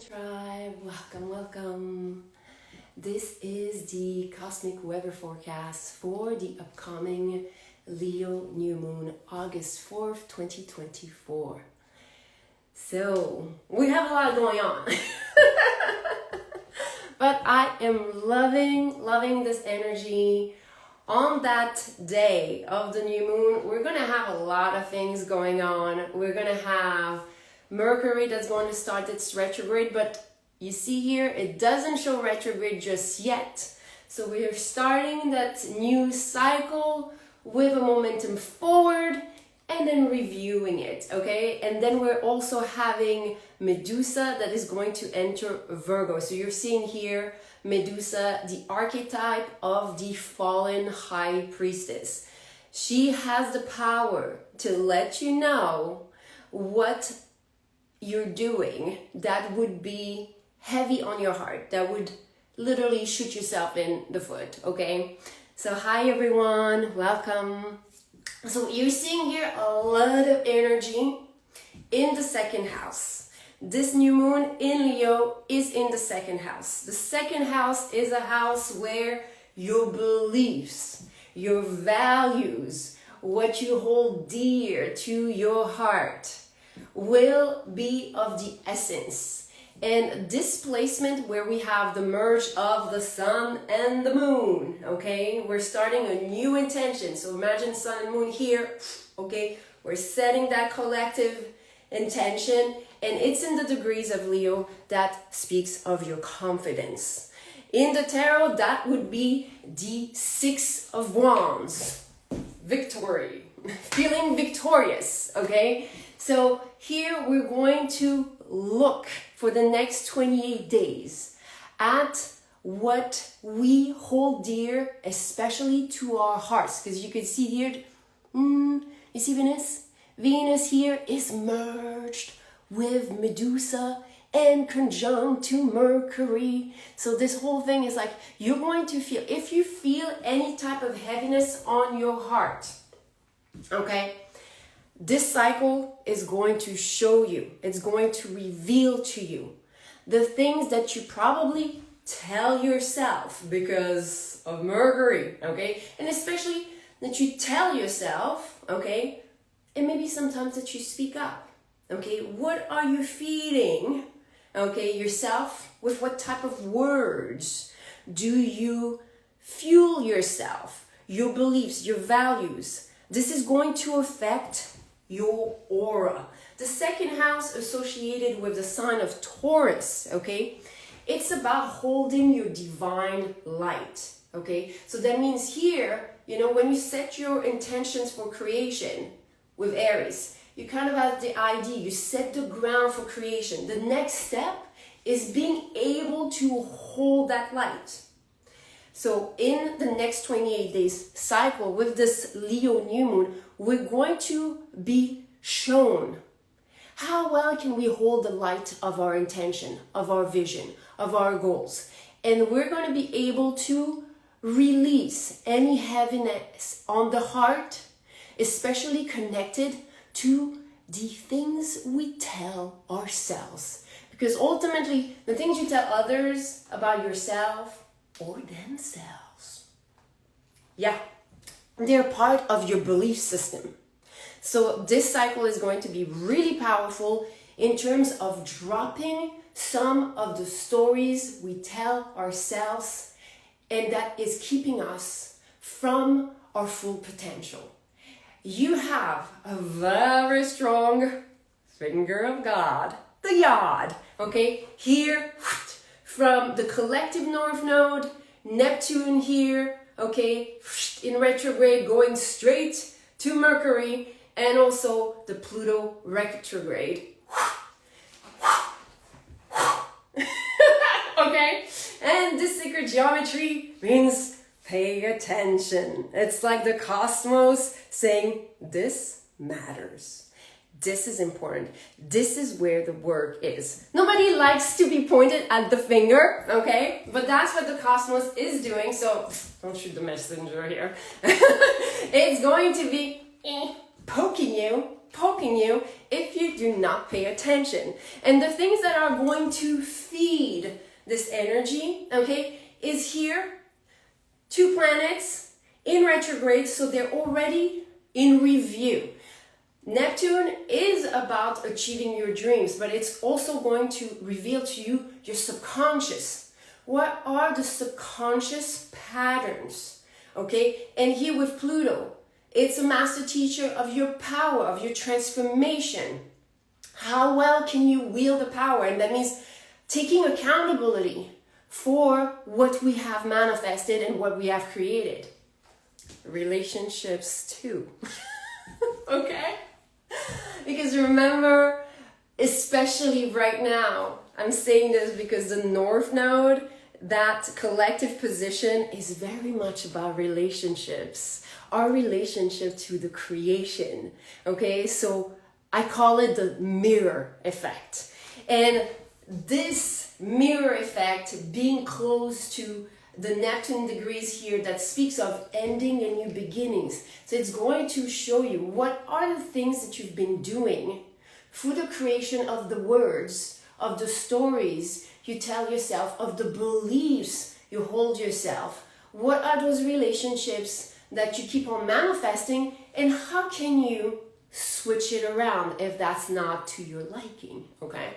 Tribe, welcome. This is the cosmic weather forecast for the upcoming Leo new moon, August 4th, 2024. So, we have a lot going on. But I am loving this energy. On that day of the new moon, we're going to have a lot of things going on. We're going to have Mercury that's going to start its retrograde, but you see here, it doesn't show retrograde just yet. So we are starting that new cycle with a momentum forward and then reviewing it, okay? And then we're also having MEDUSA that is going to enter Virgo. So you're seeing here MEDUSA, the archetype of the fallen high priestess. She has the power to let you know what you're doing that would be heavy on your heart, that would literally shoot yourself in the foot, okay? So hi everyone, welcome. So you're seeing here a lot of energy in the second house. This new moon in Leo is in the second house. The second house is a house where your beliefs, your values, what you hold dear to your heart will be of the essence. And this placement where we have the merge of the sun and the moon, okay? We're starting a new intention. So imagine sun and moon here, okay? We're setting that collective intention, and it's in the degrees of Leo that speaks of your confidence. In the tarot, that would be the Six of Wands. Victory. Feeling victorious, okay? So here we're going to look for the next 28 days at what we hold dear, especially to our hearts. Because you can see here, you see Venus? Venus here is merged with MEDUSA and conjunct to Mercury. So this whole thing is like, you're going to feel, if you feel any type of heaviness on your heart, okay? This cycle is going to show you, it's going to reveal to you the things that you probably tell yourself because of Mercury, okay? And especially that you tell yourself, okay? And maybe sometimes that you speak up, okay? What are you feeding, okay, yourself? With what type of words do you fuel yourself, your beliefs, your values? This is going to affect your aura. The second house associated with the sign of Taurus, okay? It's about holding your divine light, okay? So that means here, you know, when you set your intentions for creation with Aries, you kind of have the idea, you set the ground for creation. The next step is being able to hold that light. So in the next 28 days cycle with this Leo new moon, we're going to be shown how well can we hold the light of our intention, of our vision, of our goals. And we're going to be able to release any heaviness on the heart, especially connected to the things we tell ourselves. Because ultimately, the things you tell others about yourself or themselves, yeah, they're part of your belief system. So this cycle is going to be really powerful in terms of dropping some of the stories we tell ourselves, and that is keeping us from our full potential. You have a very strong finger of God, the Yod, okay? Here, from the collective North Node, Neptune here, okay, in retrograde, going straight to Mercury, and also the Pluto retrograde. Okay? And this sacred geometry means pay attention. It's like the cosmos saying, this matters. This is important. This is where the work is. Nobody likes to be pointed at the finger, okay? But that's what the cosmos is doing, so don't shoot the messenger here. It's going to be poking you poking you if you do not pay attention. And the things that are going to feed this energy, okay, is here, 2 planets in retrograde, so they're already in review. Neptune is about achieving your dreams, but it's also going to reveal to you your subconscious. What are the subconscious patterns? Okay, and here with Pluto, it's a master teacher of your power, of your transformation. How well can you wield the power? And that means taking accountability for what we have manifested and what we have created. Relationships too. Okay? Because remember, especially right now, I'm saying this because the North Node, that collective position, is very much about relationships. Our relationship to the creation. Okay? So I call it the mirror effect. And this mirror effect, being close to the Neptune degrees here, that speaks of ending and new beginnings. So it's going to show you what are the things that you've been doing through the creation of the words, of the stories you tell yourself, of the beliefs you hold yourself. What are those relationships that you keep on manifesting, and how can you switch it around if that's not to your liking? Okay.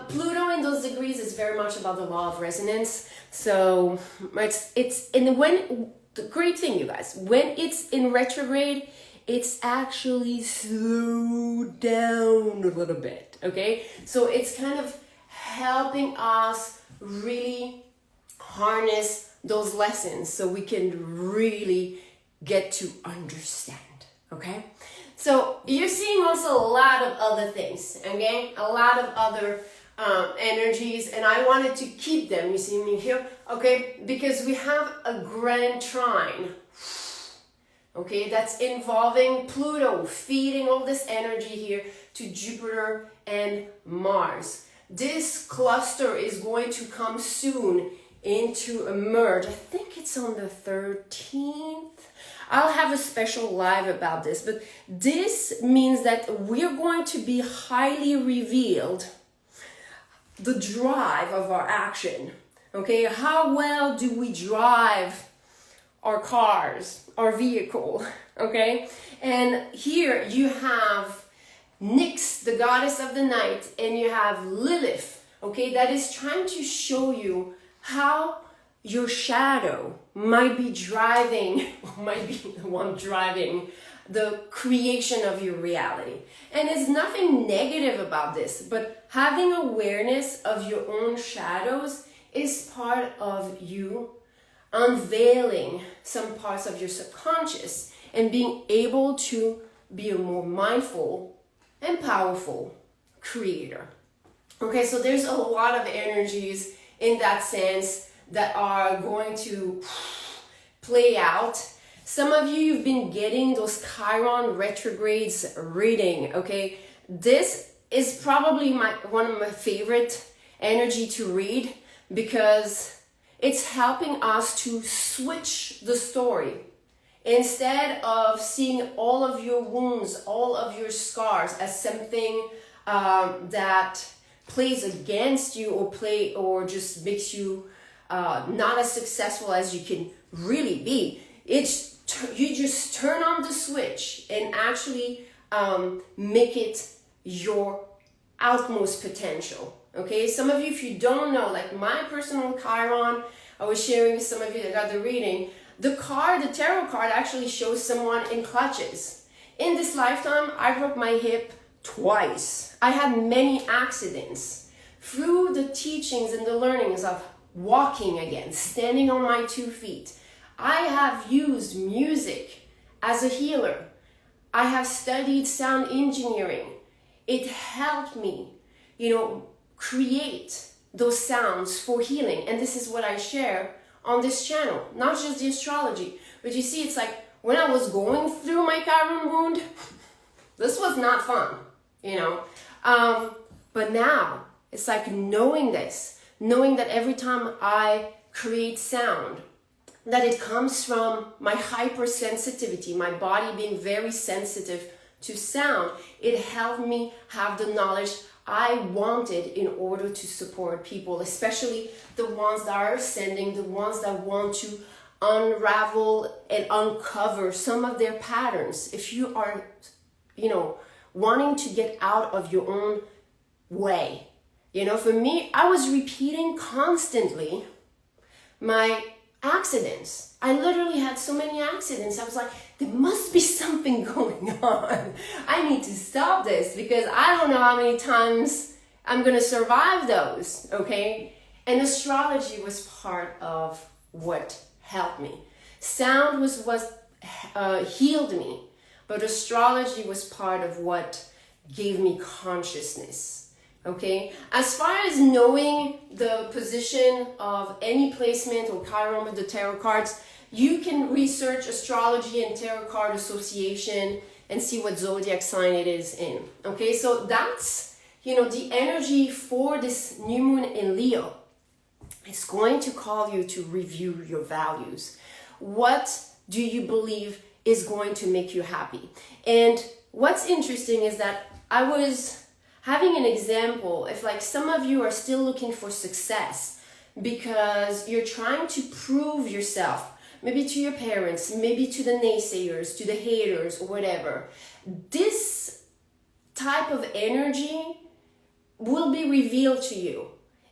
Pluto in those degrees is very much about the law of resonance. So it's and when the great thing, you guys, when it's in retrograde, it's actually slowed down a little bit. Okay, so it's kind of helping us really harness those lessons so we can really get to understand. Okay. So you're seeing also a lot of other things, okay? A lot of other energies, and I wanted to keep them, you see me here, okay? Because we have a grand trine, okay? That's involving Pluto, feeding all this energy here to Jupiter and Mars. This cluster is going to come soon into a merge. I think it's on the 13th. I'll have a special live about this, but this means that we're going to be highly revealed, the drive of our action. Okay, how well do we drive our cars, our vehicle? Okay, and here you have Nyx, the goddess of the night, and you have Lilith, okay, that is trying to show you how your shadow might be driving, might be the one driving the creation of your reality. And there's nothing negative about this, but having awareness of your own shadows is part of you unveiling some parts of your subconscious and being able to be a more mindful and powerful creator. Okay, so there's a lot of energies in that sense that are going to play out. Some of you, you've been getting those Chiron retrogrades reading, okay? This is probably one of my favorite energy to read because it's helping us to switch the story. Instead of seeing all of your wounds, all of your scars as something that plays against you or just makes you not as successful as you can really be, you just turn on the switch and actually make it your utmost potential. Okay, some of you, if you don't know, like my personal Chiron, I was sharing with some of you that got the reading, the tarot card actually shows someone in clutches. In this lifetime, I broke my hip twice. I had many accidents. Through the teachings and the learnings of walking again, standing on my 2 feet, I have used music as a healer. I have studied sound engineering. It helped me, create those sounds for healing. And this is what I share on this channel, not just the astrology. But you see, it's like when I was going through my Chiron wound, this was not fun, But now it's like knowing this, knowing that every time I create sound, that it comes from my hypersensitivity, my body being very sensitive to sound, it helped me have the knowledge I wanted in order to support people, especially the ones that are ascending, the ones that want to unravel and uncover some of their patterns. If you are, wanting to get out of your own way. For me, I was repeating constantly my accidents. I literally had so many accidents. I was like, there must be something going on. I need to stop this because I don't know how many times I'm going to survive those, okay? And astrology was part of what helped me. Sound was what healed me, but astrology was part of what gave me consciousness, okay? As far as knowing the position of any placement or chiron with the tarot cards, you can research astrology and tarot card association and see what zodiac sign it is in, okay? So that's, the energy for this new moon in Leo. It's going to call you to review your values. What do you believe is going to make you happy? And what's interesting is that I was having an example, if like some of you are still looking for success because you're trying to prove yourself, maybe to your parents, maybe to the naysayers, to the haters or whatever, this type of energy will be revealed to you.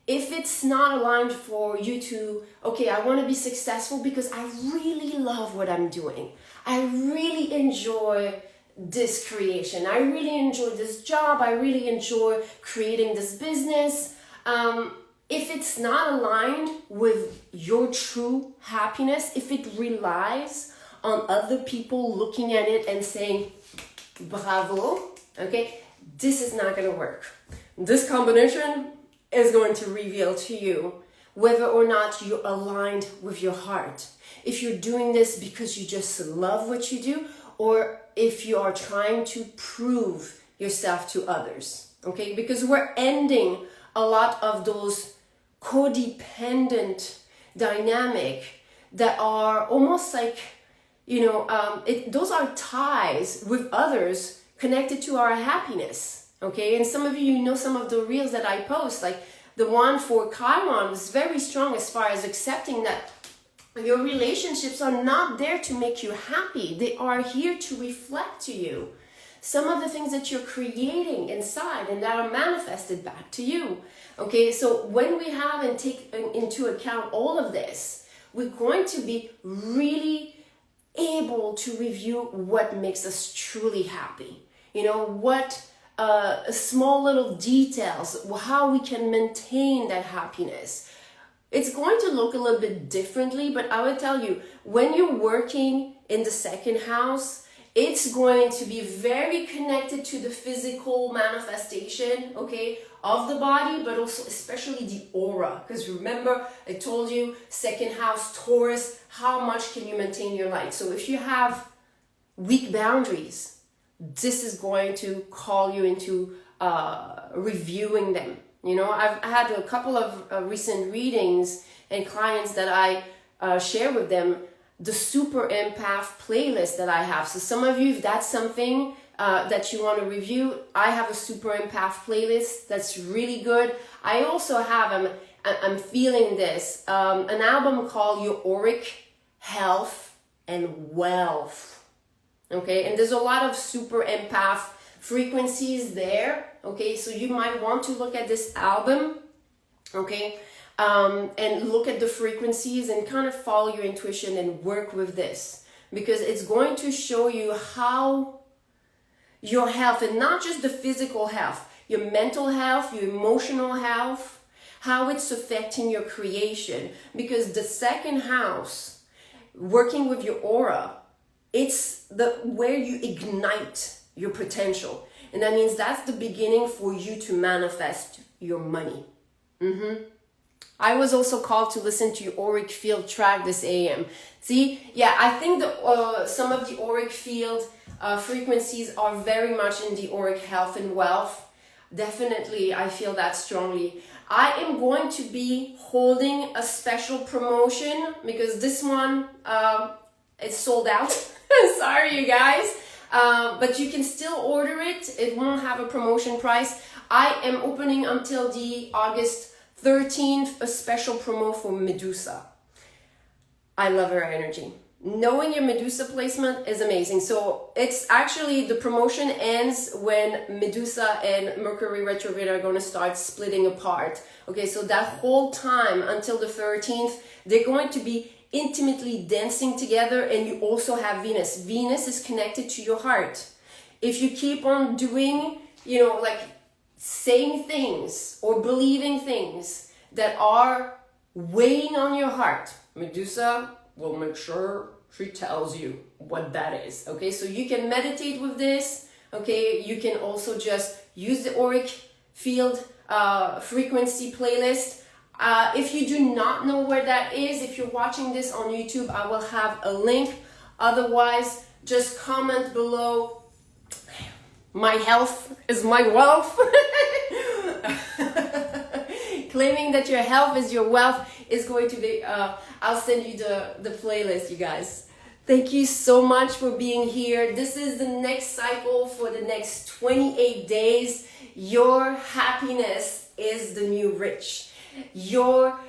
If it's not aligned for you to, okay, I want to be successful because I really love what I'm doing. I really enjoy this creation. I really enjoy this job. I really enjoy creating this business. If it's not aligned with your true happiness, if it relies on other people looking at it and saying, bravo, okay, this is not going to work. This combination is going to reveal to you whether or not you're aligned with your heart. If you're doing this because you just love what you do, or if you are trying to prove yourself to others, okay? Because we're ending a lot of those codependent dynamic that are almost like, those are ties with others connected to our happiness, okay? And some of you know some of the reels that I post, like the one for Chiron is very strong as far as accepting that your relationships are not there to make you happy. They are here to reflect to you some of the things that you're creating inside and that are manifested back to you. Okay, so when we have and take into account all of this, we're going to be really able to review what makes us truly happy. What small little details, how we can maintain that happiness. It's going to look a little bit differently, but I would tell you, when you're working in the second house, it's going to be very connected to the physical manifestation, okay, of the body, but also especially the aura. Because remember, I told you, second house, Taurus, how much can you maintain your light? So if you have weak boundaries, this is going to call you into reviewing them. I've had a couple of recent readings and clients that I share with them the Super Empath playlist that I have. So some of you, if that's something that you want to review, I have a Super Empath playlist that's really good. I also have, I'm feeling this, an album called Your Auric Health and Wealth. Okay, and there's a lot of Super Empath frequencies there. Okay, so you might want to look at this album, okay, and look at the frequencies and kind of follow your intuition and work with this, because it's going to show you how your health, and not just the physical health, your mental health, your emotional health, how it's affecting your creation. Because the second house, working with your aura, it's where you ignite your potential. And that means that's the beginning for you to manifest your money. I was also called to listen to your Auric field track this AM. See, yeah, I think some of the Auric field frequencies are very much in the Auric health and wealth. Definitely, I feel that strongly. I am going to be holding a special promotion because this one, it's sold out. Sorry, you guys. but you can still order it. It won't have a promotion price. I am opening until the August 13th a special promo for Medusa. I love her energy. Knowing your Medusa placement is amazing. So it's actually, the promotion ends when Medusa and Mercury retrograde are going to start splitting apart. Okay, so that whole time until the 13th, they're going to be intimately dancing together. And you also have Venus. Venus is connected to your heart. If you keep on doing, you know, like saying things or believing things that are weighing on your heart, Medusa will make sure she tells you what that is. Okay, so you can meditate with this. Okay, you can also just use the Auric field frequency playlist. If you do not know where that is, if you're watching this on YouTube, I will have a link. Otherwise, just comment below. My health is my wealth. Claiming that your health is your wealth is going to be, I'll send you the playlist, you guys. Thank you so much for being here. This is the next cycle for the next 28 days. Your happiness is the new rich. Your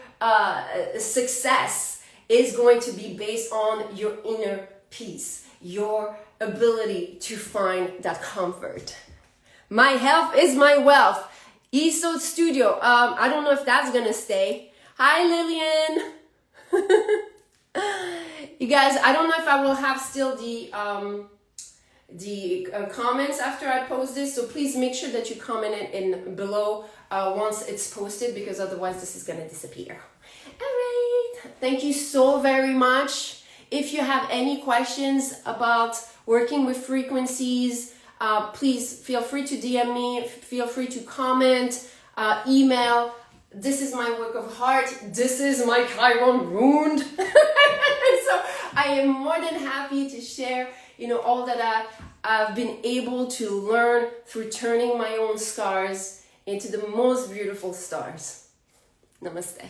success is going to be based on your inner peace, your ability to find that comfort. My health is my wealth. ESO Studio. I don't know if that's gonna stay. Hi, Lillian. You guys, I don't know if I will have still the comments after I post this, so please make sure that you comment it in below once it's posted, because otherwise this is gonna disappear. All right, thank you so very much. If you have any questions about working with frequencies, please feel free to DM me, feel free to comment, email. This is my work of heart. This is my Chiron wound. So I am more than happy to share, you know, all that I've been able to learn through turning my own scars into the most beautiful stars. Namaste.